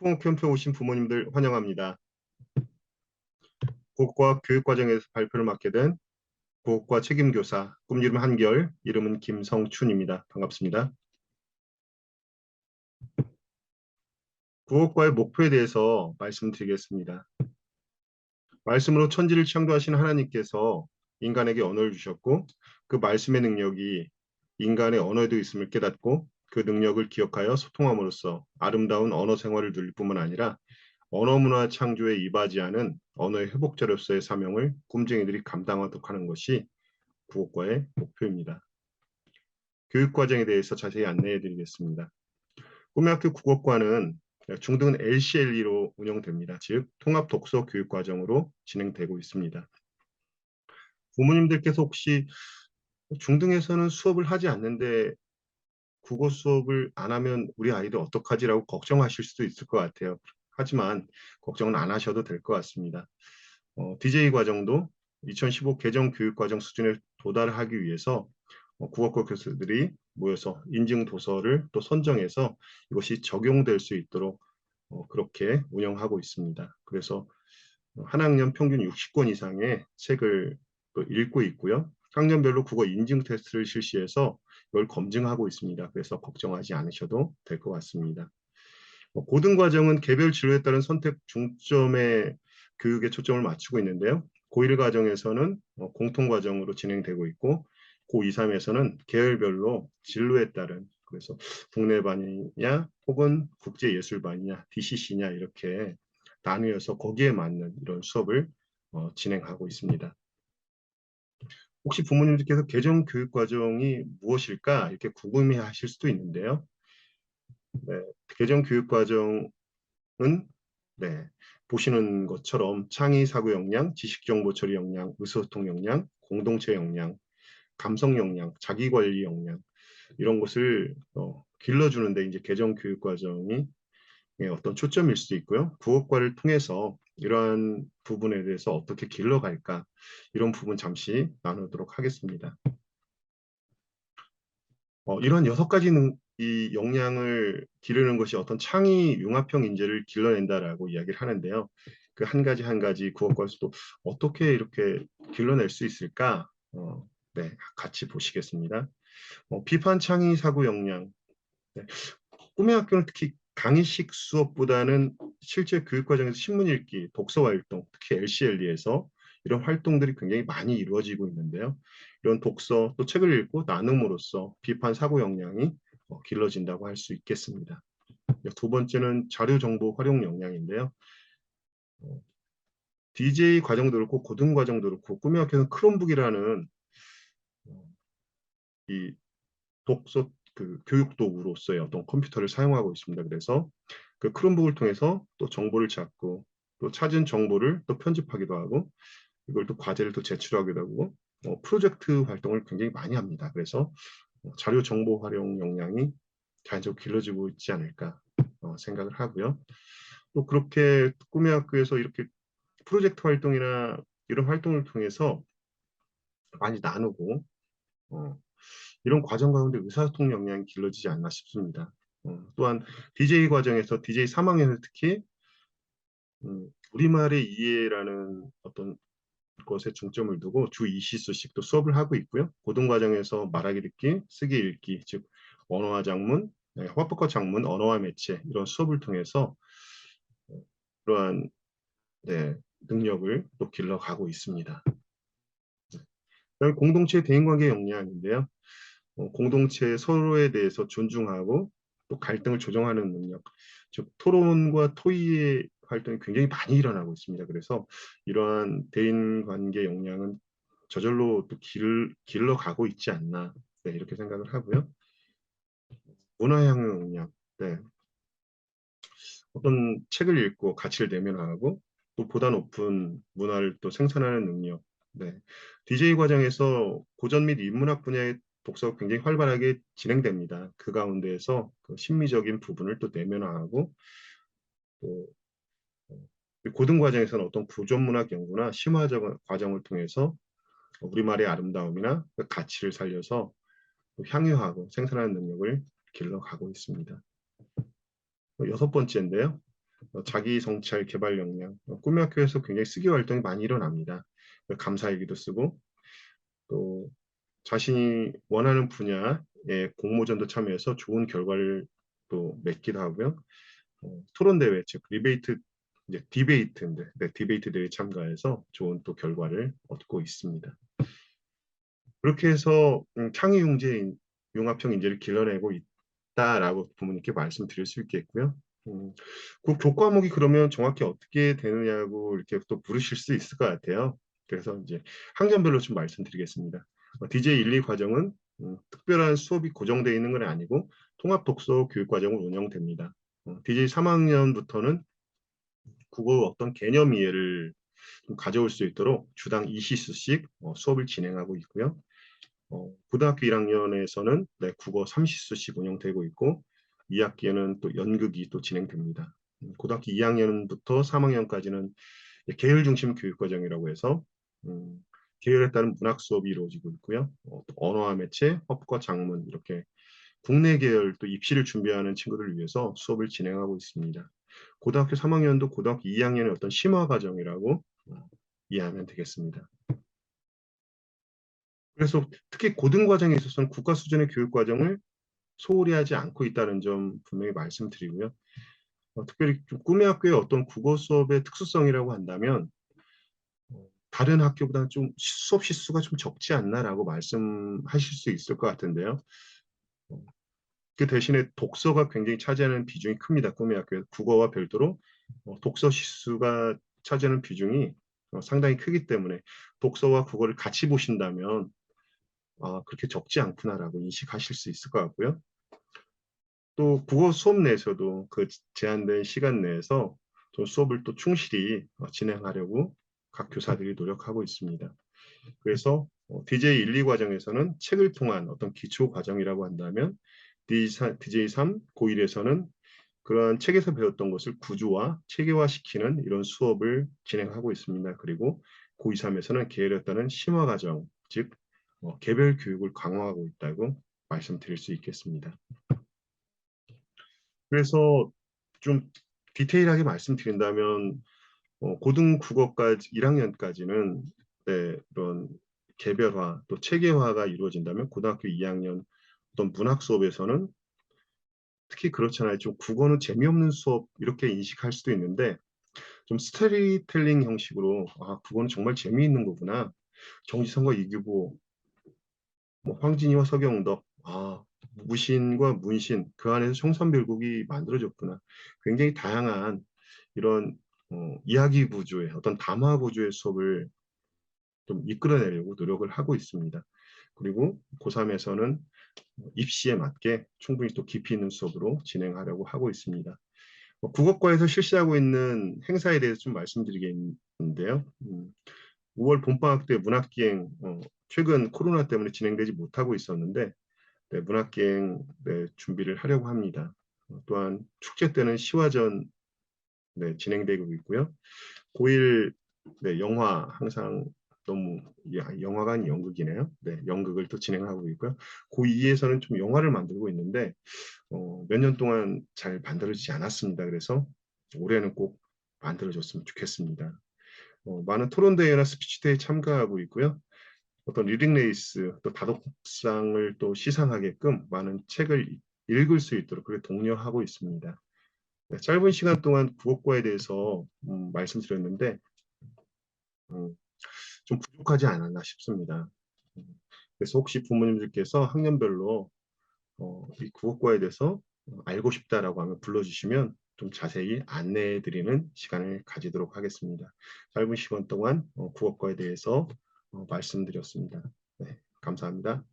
학부모 캠프에 오신 부모님들 환영합니다. 국어과 교육과정에서 발표를 맡게 된 국어과 책임교사, 꿈 이름 한결, 이름은 김성춘입니다. 반갑습니다. 국어과의 목표에 대해서 말씀드리겠습니다. 말씀으로 천지를 창조하신 하나님께서 인간에게 언어를 주셨고 그 말씀의 능력이 인간의 언어에도 있음을 깨닫고 그 능력을 기억하여 소통함으로써 아름다운 언어 생활을 누릴 뿐만 아니라 언어 문화 창조에 이바지하는 언어의 회복자로서의 사명을 꿈쟁이들이 감당하도록 하는 것이 국어과의 목표입니다. 교육과정에 대해서 자세히 안내해 드리겠습니다. 꿈의 학교 국어과는 중등은 LCLE로 운영됩니다. 즉 통합독서교육과정으로 진행되고 있습니다. 부모님들께서 혹시 중등에서는 수업을 하지 않는데 국어 수업을 안 하면 우리 아이들 어떡하지라고 걱정하실 수도 있을 것 같아요. 하지만 걱정은 안 하셔도 될 것 같습니다. DJ 과정도 2015 개정 교육과정 수준에 도달하기 위해서 국어과 교수들이 모여서 인증 도서를 또 선정해서 이것이 적용될 수 있도록 그렇게 운영하고 있습니다. 그래서 한 학년 평균 60권 이상의 책을 또 읽고 있고요. 학년별로 국어 인증 테스트를 실시해서 이걸 검증하고 있습니다. 그래서 걱정하지 않으셔도 될 것 같습니다. 고등과정은 개별 진로에 따른 선택 중점의 교육에 초점을 맞추고 있는데요. 고1 과정에서는 공통과정으로 진행되고 있고 고2, 3에서는 계열별로 진로에 따른 그래서 국내반이냐 혹은 국제예술반이냐 DCC냐 이렇게 나누어서 거기에 맞는 이런 수업을 진행하고 있습니다. 혹시 부모님들께서 개정 교육 과정이 무엇일까 이렇게 궁금해 하실 수도 있는데요. 네, 개정 교육 과정은 네, 보시는 것처럼 창의 사고 역량, 지식 정보 처리 역량, 의사소통 역량, 공동체 역량, 감성 역량, 자기 관리 역량 이런 것을 길러주는데 이제 개정 교육 과정이 어떤 초점일 수도 있고요. 국어과를 통해서 이러한 부분에 대해서 어떻게 길러갈까 이런 부분 잠시 나누도록 하겠습니다. 이런 6가지 이 역량을 기르는 것이 어떤 창의 융합형 인재를 길러낸다라고 이야기를 하는데요. 그 한 가지 한 가지 국어과에서도 어떻게 이렇게 길러낼 수 있을까? 네, 같이 보시겠습니다. 비판 창의 사고 역량. 네. 꿈의 학교는 특히 강의식 수업보다는 실제 교육과정에서 신문 읽기, 독서 활동, 특히 LCLE에서 이런 활동들이 굉장히 많이 이루어지고 있는데요. 이런 독서, 또 책을 읽고 나눔으로써 비판 사고 역량이 길러진다고 할 수 있겠습니다. 두 번째는 자료 정보 활용 역량인데요. DJ 과정도 그렇고 고등 과정도 그렇고 꿈의 학교는 크롬북이라는 이 독서 그 교육 도구로서의 어떤 컴퓨터를 사용하고 있습니다. 그래서 그 크롬북을 통해서 또 정보를 찾고 또 찾은 정보를 또 편집하기도 하고 이걸 또 과제를 또 제출하기도 하고 프로젝트 활동을 굉장히 많이 합니다. 그래서 자료 정보 활용 역량이 자연적으로 길러지고 있지 않을까 생각을 하고요. 또 그렇게 꿈의 학교에서 이렇게 프로젝트 활동이나 이런 활동을 통해서 많이 나누고 이런 과정 가운데 의사소통 역량이 길러지지 않나 싶습니다. 또한 DJ 과정에서 DJ 3학년에서 특히 우리말의 이해라는 어떤 것에 중점을 두고 주 2시수씩 또 수업을 하고 있고요. 고등과정에서 말하기 듣기, 쓰기 읽기, 즉 언어와 작문, 화법과 작문, 언어와 매체 이런 수업을 통해서 그러한 능력을 또 길러가고 있습니다. 공동체 대인관계 역량인데요. 공동체 서로에 대해서 존중하고 또 갈등을 조정하는 능력, 즉 토론과 토의의 활동이 굉장히 많이 일어나고 있습니다. 그래서 이러한 대인관계 역량은 저절로 또 길러가고 있지 않나 이렇게 생각을 하고요. 문화향유 역량, 어떤 책을 읽고 가치를 내면화하고 또 보다 높은 문화를 또 생산하는 능력. DJ 과정에서 고전 및 인문학 분야의 독서가 굉장히 활발하게 진행됩니다. 그 가운데에서 그 심미적인 부분을 또 내면화하고 또 고등 과정에서는 어떤 고전문학 연구나 심화적 과정을 통해서 우리말의 아름다움이나 그 가치를 살려서 향유하고 생산하는 능력을 길러가고 있습니다. 6번째인데요. 자기 성찰 개발 역량, 꿈의 학교에서 굉장히 쓰기 활동이 많이 일어납니다. 감사일기도 쓰고 또 자신이 원하는 분야의 공모전도 참여해서 좋은 결과를 또 맺기도 하고요. 토론 대회, 즉 리베이트, 이제 디베이트인데, 네, 디베이트 대회 참가해서 좋은 또 결과를 얻고 있습니다. 그렇게 해서 창의융제, 융합형 인재를 길러내고 있다라고 부모님께 말씀드릴 수 있겠고요. 그 교과목이 그러면 정확히 어떻게 되느냐고 이렇게 또 물으실 수 있을 것 같아요. 그래서 이제 학년별로 좀 말씀드리겠습니다. DJ 1, 2 과정은 특별한 수업이 고정되어 있는 건 아니고 통합 독서 교육 과정으로 운영됩니다. DJ 3학년부터는 국어 어떤 개념 이해를 좀 가져올 수 있도록 주당 2시수씩 수업을 진행하고 있고요. 고등학교 1학년에서는 네, 국어 3시수씩 운영되고 있고 2학기에는 또 연극이 또 진행됩니다. 고등학교 2학년부터 3학년까지는 계열 중심 교육 과정이라고 해서 계열에 따른 문학 수업이 이루어지고 있고요. 또 언어와 매체, 협과 작문 이렇게 국내 계열 또 입시를 준비하는 친구들을 위해서 수업을 진행하고 있습니다. 고등학교 3학년도 고등학교 2학년의 어떤 심화 과정이라고 이해하면 되겠습니다. 그래서 특히 고등 과정에 있어서는 국가 수준의 교육 과정을 소홀히 하지 않고 있다는 점 분명히 말씀드리고요. 특별히 좀 꿈의 학교의 어떤 국어 수업의 특수성이라고 한다면 다른 학교보다 좀 수업 시수가 좀 적지 않나라고 말씀하실 수 있을 것 같은데요. 그 대신에 독서가 굉장히 차지하는 비중이 큽니다. 꿈의 학교에 국어와 별도로 독서 시수가 차지하는 비중이 상당히 크기 때문에 독서와 국어를 같이 보신다면 그렇게 적지 않구나라고 인식하실 수 있을 것 같고요. 또 국어 수업 내에서도 그 제한된 시간 내에서 좀 수업을 또 충실히 진행하려고 각 교사들이 노력하고 있습니다. 그래서 DJ 1, 2 과정에서는 책을 통한 어떤 기초 과정이라고 한다면 DJ 3, 고1에서는 그러한 책에서 배웠던 것을 구조화, 체계화시키는 이런 수업을 진행하고 있습니다. 그리고 고2, 3에서는 계열에 따른 심화 과정, 즉 개별 교육을 강화하고 있다고 말씀드릴 수 있겠습니다. 그래서 좀 디테일하게 말씀드린다면 고등 국어까지 1학년까지는 네, 이런 개별화 또 체계화가 이루어진다면 고등학교 2학년 어떤 문학 수업에서는 특히 그렇잖아요. 좀 국어는 재미없는 수업 이렇게 인식할 수도 있는데 좀 스토리텔링 형식으로 국어는 정말 재미있는 거구나. 정지성과 이규보, 뭐 황진이와 서경덕, 무신과 문신 그 안에서 청산별곡이 만들어졌구나. 굉장히 다양한 이런 이야기 구조의 어떤 담화 구조의 수업을 좀 이끌어내려고 노력을 하고 있습니다. 그리고 고3에서는 입시에 맞게 충분히 또 깊이 있는 수업으로 진행하려고 하고 있습니다. 국어과에서 실시하고 있는 행사에 대해서 좀 말씀드리겠는데요. 5월 봄방학 때 문학기행 최근 코로나 때문에 진행되지 못하고 있었는데 네, 문학기행 네, 준비를 하려고 합니다. 또한 축제 때는 시화전 네, 진행되고 있고요. 고1 네, 영화 항상 너무 영화가 아닌 연극이네요. 네, 연극을 또 진행하고 있고요. 고2에서는 좀 영화를 만들고 있는데 몇 년 동안 잘 만들어지지 않았습니다. 그래서 올해는 꼭 만들어졌으면 좋겠습니다. 많은 토론 대회나 스피치 대회에 참가하고 있고요. 어떤 리딩 레이스 또 다독상을 또 시상하게끔 많은 책을 읽을 수 있도록 그렇게 독려하고 있습니다. 네, 짧은 시간 동안 국어과에 대해서 말씀드렸는데 음, 좀 부족하지 않았나 싶습니다. 음, 그래서 혹시 부모님들께서 학년별로 이 국어과에 대해서 알고 싶다라고 하면 불러주시면 좀 자세히 안내해 드리는 시간을 가지도록 하겠습니다. 짧은 시간 동안 국어과에 대해서 말씀드렸습니다. 네, 감사합니다.